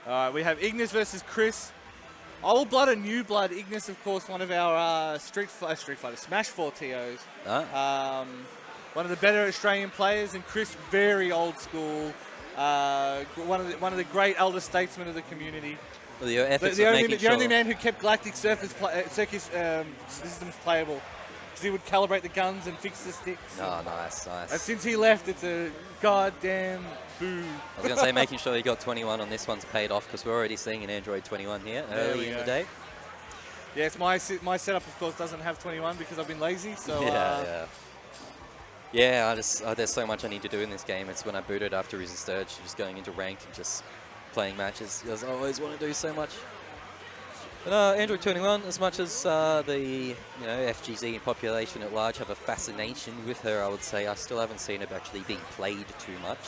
Alright, we have Ignis versus Chris. Old Blood and New Blood. Ignis, of course, one of our Smash 4 TOs. One of the better Australian players, and Chris, very old school. One of the great elder statesmen of the community. Well, the only man who kept Galactic Circus systems playable. Because he would calibrate the guns and fix the sticks. Oh, nice, nice. And since he left, it's a goddamn boo. I was going to say, making sure he got 21 on this one's paid off, because we're already seeing an Android 21 here early in the day. Yes, my setup, of course, doesn't have 21 because I've been lazy. So yeah, there's so much I need to do in this game. It's when I booted after Resist Urge, just going into ranked and just playing matches, because I always want to do so much. But Android 21, as much as the FGZ population at large have a fascination with her, I would say I still haven't seen her actually being played too much.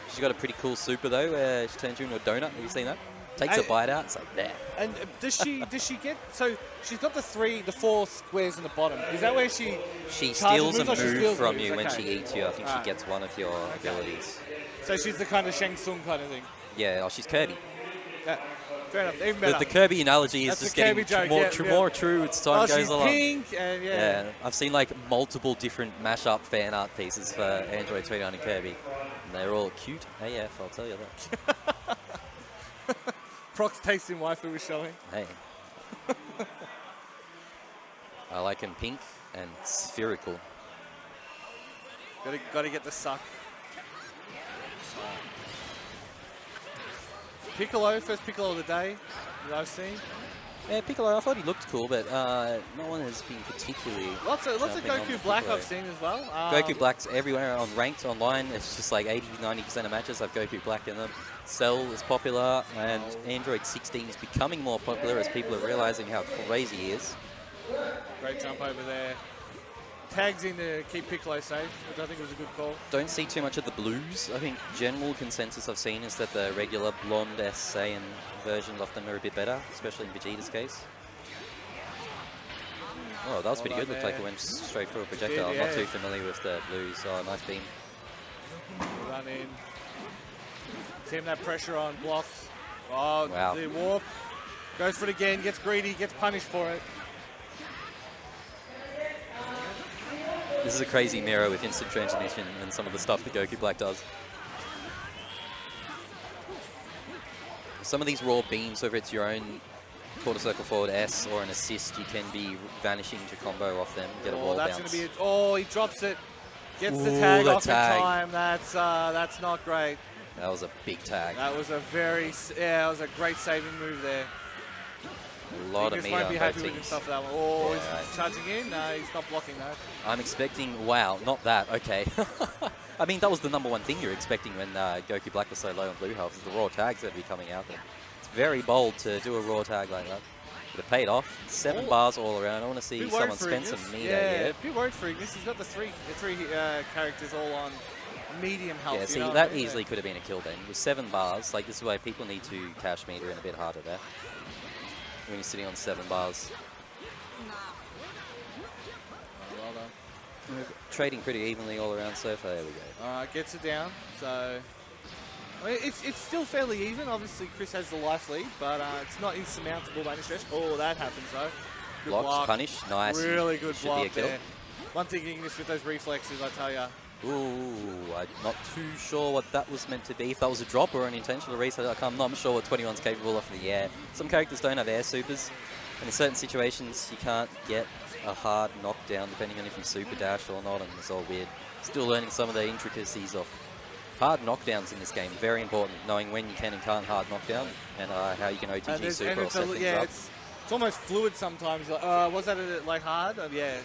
She's got a pretty cool super though, where she turns you into a donut. Have you seen that? Takes a bite out. It's like there. And does she get? So she's got the 4 squares in the bottom. Is that where she steals a move from you when she eats you? I think she gets one of your abilities. So she's the kind of Shang Tsung kind of thing. Yeah, oh, she's Kirby. Yeah, fair enough. Even better. The Kirby analogy is just getting more true as time goes along. Pink and yeah, I've seen like multiple different mashup fan art pieces for Android 21 and Kirby. And they're all cute AF, I'll tell you that. Proc's taste in waifu was showing. Hey. I like him pink and spherical. Gotta get the suck. Piccolo, first Piccolo of the day that I've seen. Yeah, Piccolo, I thought he looked cool, but no one has been particularly... Lots of Goku Black Piccolo. I've seen as well. Goku Black's everywhere on ranked online. It's just like 80-90% of matches have Goku Black in them. Cell is popular, and Android 16 is becoming more popular as people are realizing how crazy he is. Great jump over there. Tags in to keep Piccolo safe, which I think was a good call. Don't see too much of the blues. I think general consensus I've seen is that the regular blonde Saiyan versions of them are a bit better, especially in Vegeta's case. Oh, that was pretty good. Looked like it went straight through a projectile. I'm not too familiar with the blues. Oh, nice beam. Run in. Team that pressure on, blocks. Oh, wow. The warp. Goes for it again, gets greedy, gets punished for it. This is a crazy mirror with instant transmission and some of the stuff that Goku Black does. Some of these raw beams, whether it's your own quarter circle forward S or an assist, you can be vanishing to combo off them, get a wall bounce. That's going to be he drops it, gets the tag off in time. That's not great. That was a big tag. That was a that was a great saving move there. A lot of meat on won't be happy both with teams. himself for that one. Oh, he's charging in. No, he's not blocking that. I'm expecting, wow, not that. Okay. I mean, that was the #1 thing you're expecting when Goku Black was so low on blue health, is the raw tags that would be coming out there. It's very bold to do a raw tag like that. But it paid off. 7 bars all around. I want to see someone spend some meat out here. Be worried for Ignis. He's got the three characters all on medium health. Yeah, see, that easily could have been a kill then. With 7 bars, like this is why people need to cash meter in a bit harder there. When you're sitting on 7 bars. Well done. Trading pretty evenly all around so far. There we go. Gets it down. So I mean, it's still fairly even. Obviously, Chris has the life lead, but it's not insurmountable by any stretch. Oh, that happens though. Good Blocks, block. punish, nice. Really good block be a kill. there. One thing Ignis with those reflexes, I tell ya. Ooh, I'm not too sure what that was meant to be. If that was a drop or an intentional reset, I'm not sure what 21's capable of in the air. Some characters don't have air supers, and in certain situations you can't get a hard knockdown depending on if you super dash or not, and it's all weird. Still learning some of the intricacies of hard knockdowns in this game. Very important, knowing when you can and can't hard knockdown, and how you can OTG super or set things up. It's almost fluid sometimes. Was that hard? Yeah.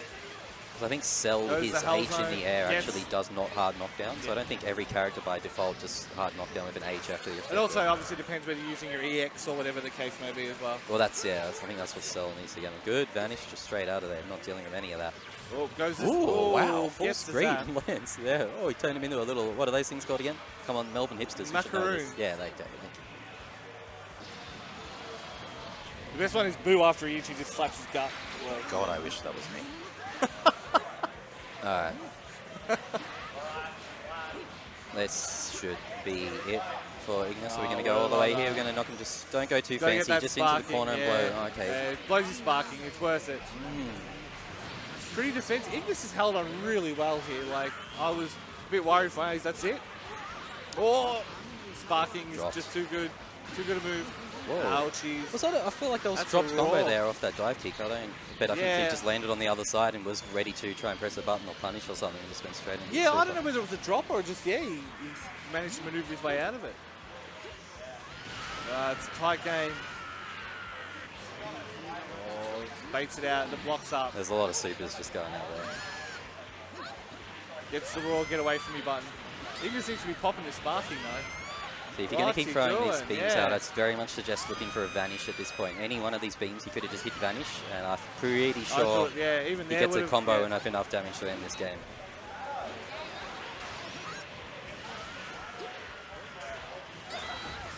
I think Cell, his H in the air actually does not hard knockdown, so I don't think every character by default just hard knockdown with an H after the effect. It also obviously depends whether you're using your EX or whatever the case may be as well. Well, I think that's what Cell needs to get. Good vanish, just straight out of there, not dealing with any of that. Oh, goes this. Oh, wow, full screen lands. Yeah. Oh, he turned him into a little, what are those things called again? Come on, Melbourne hipsters. Macaroon. Yeah, they go. The best one is Boo after he just slaps his gut. Well, God, I wish that was me. Alright. This should be it for Ignis. Are we going to go all the way here? We're going to knock him. Just don't go too fancy. Just into the corner and blow. Okay. It blows you sparking. It's worth it. Pretty defensive. Ignis has held on really well here. Like, I was a bit worried for A's. That's it. Oh, sparking is just too good. Too good a move. Whoa. Ouchies. Was that I feel like there was a dropped combo there off that dive kick. I think he just landed on the other side and was ready to try and press a button or punish or something and just went straight into I don't know whether it was a drop or just, he managed to maneuver his way out of it. It's a tight game. Oh, baits it out and the blocks up. There's a lot of supers just going out there. Gets the raw, get away from me button. Ignis seems to be popping his sparking though. So if you're going to keep throwing these beams out, I'd very much suggest looking for a vanish at this point. Any one of these beams, you could have just hit vanish, and I'm pretty sure even he gets a combo and enough damage to end this game.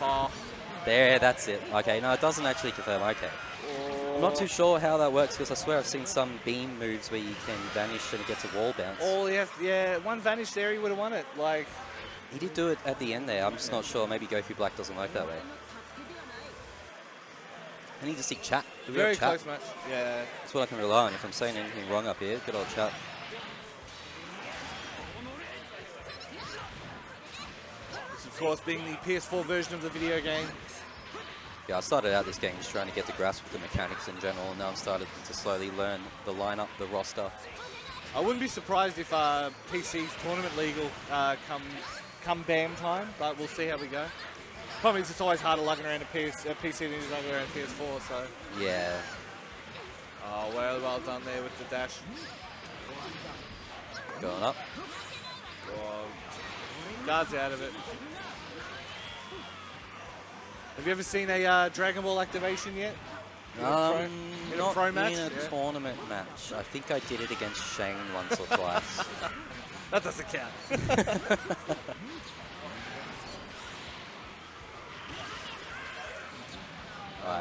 Oh. There, that's it. Okay, no, it doesn't actually confirm. Okay. I'm not too sure how that works, because I swear I've seen some beam moves where you can vanish and it gets a wall bounce. One vanish there, he would have won it. Like, he did do it at the end there. I'm just not sure. Maybe Goku Black doesn't work that way. I need to see chat. Do we very have chat? close match. Yeah. That's what I can rely on. If I'm saying anything wrong up here, good old chat. This, of course, being the PS4 version of the video game. Yeah, I started out this game just trying to get the grasp of the mechanics in general, and now I'm starting to slowly learn the lineup, the roster. I wouldn't be surprised if PC's tournament legal come BAM time, but we'll see how we go. Problem is, it's always harder lugging around a PC than it is lugging around a PS4, so. Yeah. Oh, well done there with the dash. Going up. Oh, guards out of it. Have you ever seen a Dragon Ball activation yet? Not in a pro match? In a tournament match. I think I did it against Shane once or twice. That doesn't count.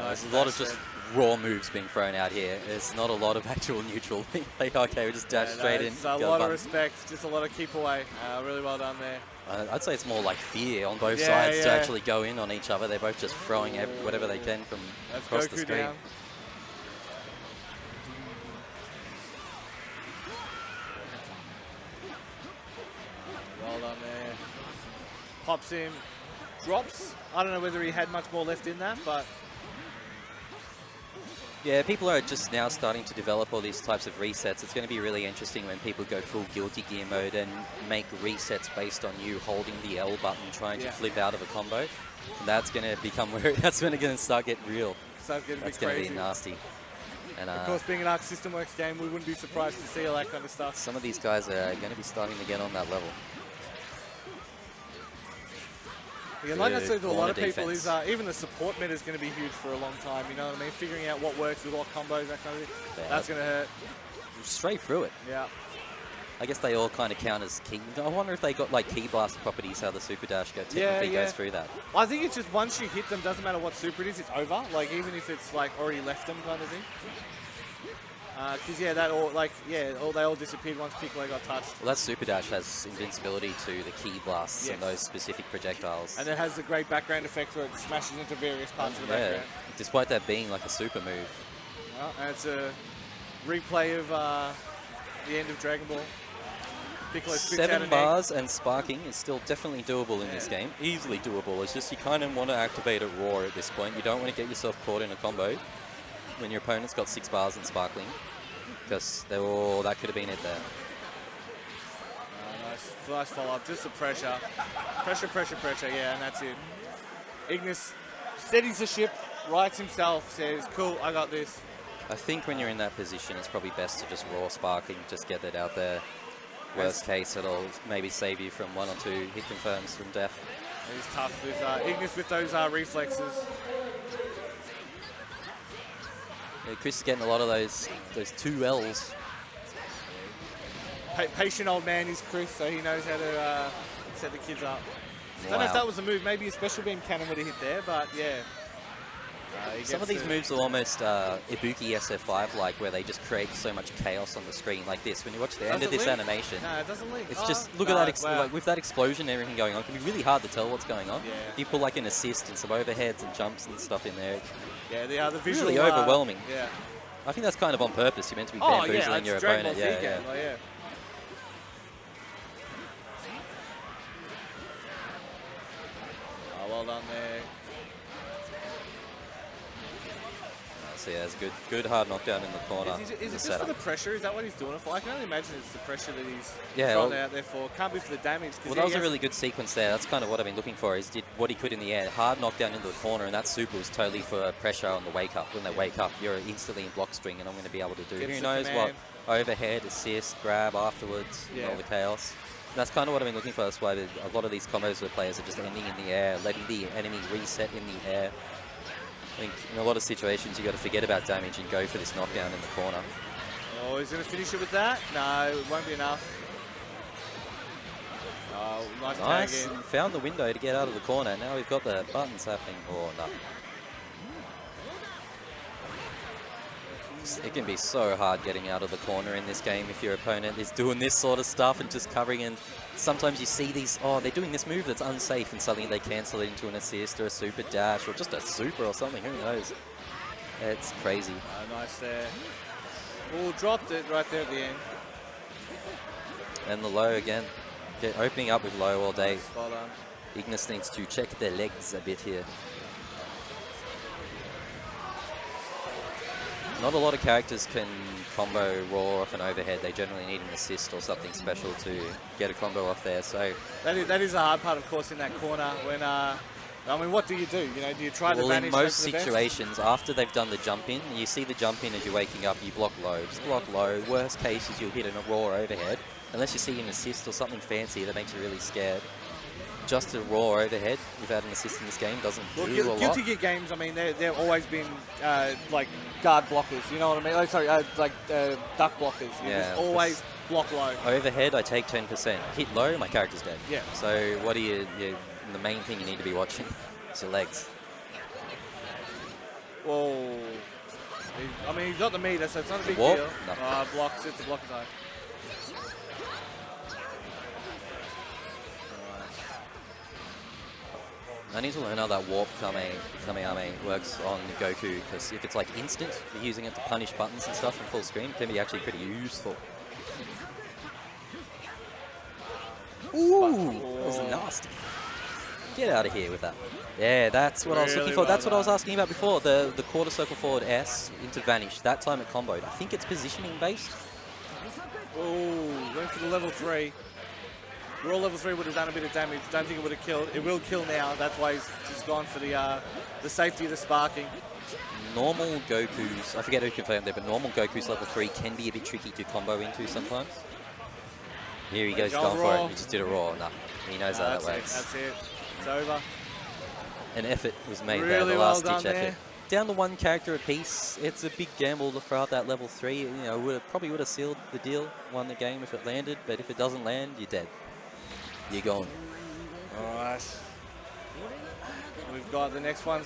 There's a lot of just raw moves being thrown out here. There's not a lot of actual neutral. Like, okay, we just dash straight in. A lot of respect, just a lot of keep away. Really well done there. I'd say it's more like fear on both sides to actually go in on each other. They're both just throwing whatever they can from across the screen. Down. Well done there. Pops him, drops. I don't know whether he had much more left in that, but... Yeah, people are just now starting to develop all these types of resets. It's going to be really interesting when people go full Guilty Gear mode and make resets based on you holding the L button, trying to flip out of a combo. And that's going to become where that's when it's going to start getting real. That's going to be nasty. And, of course, being an Arc System Works game, we wouldn't be surprised to see all that kind of stuff. Some of these guys are going to be starting to get on that level. Yeah, like I said to a lot of people, is even the support meta is going to be huge for a long time. You know what I mean? Figuring out what works with what combos, that kind of thing. Yeah, that's going to hurt. Straight through it. Yeah. I guess they all kind of count as key. I wonder if they got like key blast properties, how the super dash technically goes through that. I think it's just once you hit them, doesn't matter what super it is, it's over. Like even if it's like already left them kind of thing. Because they all disappeared once Piccolo got touched. Well, that super dash has invincibility to the key blasts and those specific projectiles. And it has the great background effect where it smashes into various parts of the background. Despite that being like a super move. Well, and it's a replay of the end of Dragon Ball. Piccolo spits out 7 bars and sparking is still definitely doable in this game. Easily doable. It's just you kind of want to activate it raw at this point. You don't want to get yourself caught in a combo when your opponent's got 6 bars and sparkling, because that could have been it there. Nice follow-up, just the pressure. Pressure, yeah, and that's it. Ignis steadies the ship, rights himself, says, cool, I got this. I think when you're in that position, it's probably best to just raw sparking, just get that out there. Worst case, it'll maybe save you from 1 or 2 hit confirms from death. It's tough with Ignis with those reflexes. Yeah, Chris is getting a lot of those 2 Ls. Patient old man is Chris, so he knows how to set the kids up. I don't know if that was a move. Maybe a special beam cannon would have hit there, but yeah. Some of these moves are almost Ibuki SF5 like, where they just create so much chaos on the screen like this. When you watch the end of this animation, no, it doesn't leak. It's just, look at that, like, with that explosion and everything going on, it can be really hard to tell what's going on. Yeah. If you pull like an assist and some overheads and jumps and stuff in there, Yeah, the visual. really overwhelming. Yeah. I think that's kind of on purpose. You're meant to be bamboozling your opponent. Yeah. Oh, well done there. So yeah, it's good hard knockdown in the corner. Is it just for the pressure? Is that what he's doing it for? I can only imagine it's the pressure that he's well, out there for. Can't be for the damage. Well, that was a really good sequence there. That's kind of what I've been looking for. Is did what he could in the air, hard knockdown into the corner, and that super was totally for pressure on the wake up. When they wake up, you're instantly in block string, and I'm going to be able to do who knows what overhead, assist, grab afterwards, all the chaos. And that's kind of what I've been looking for. That's why a lot of these combos where players are just ending in the air, letting the enemy reset in the air. I think in a lot of situations you got to forget about damage and go for this knockdown in the corner. Oh, he's going to finish it with that? No, it won't be enough. Oh, nice tag in. Found the window to get out of the corner. Now we've got the buttons happening. Oh, no. It can be so hard getting out of the corner in this game if your opponent is doing this sort of stuff and just covering, and sometimes you see these, they're doing this move that's unsafe and suddenly they cancel it into an assist or a super dash or just a super or something, who knows. It's crazy. Nice there. Oh, dropped it right there at the end. And the low again. Opening up with low all day. Well done. Ignis needs to check their legs a bit here. Not a lot of characters can combo raw off an overhead. They generally need an assist or something special to get a combo off there. So that is the hard part, of course, in that corner. When I mean, what do? You know, do you try to vanish? In most situations, after they've done the jump in, you see the jump in as you're waking up. You block low. Just block low. Worst case is you'll hit a raw overhead, unless you see an assist or something fancy that makes you really scared. Just a raw overhead without an assist in this game doesn't do a lot. Guilty Gear games, I mean, they've always been like guard blockers, you know what I mean? Oh, sorry, like duck blockers. You just always block low. Overhead, I take 10%. Hit low, my character's dead. Yeah. So what the main thing you need to be watching is your legs. Whoa. I mean, he's got the meter, so it's not a big deal. No. Blocks, it's a blocker time. I need to learn how that warp Kamehameha works on Goku, because if it's like instant, you're using it to punish buttons and stuff in full screen, it can be actually pretty useful. Ooh, that was nasty. Get out of here with that. Yeah, that's what I was looking for. That's what I was asking about before. The quarter circle forward S into vanish. That time it comboed. I think it's positioning based. Oh, went for the level 3. Raw level 3 would have done a bit of damage. Don't think it would have killed. It will kill now. That's why he's gone for the safety of the sparking. Normal Goku's, I forget who confirmed there, but normal Goku's level 3 can be a bit tricky to combo into sometimes. Here he goes, going for it. He just did a raw. No, he knows how that works. That's it. It's over. An effort was made there, the last ditch effort. Down to one character apiece. It's a big gamble to throw out that level 3. You know, probably would have sealed the deal, won the game if it landed, but if it doesn't land, you're dead. You're gone. All right. We've got the next one.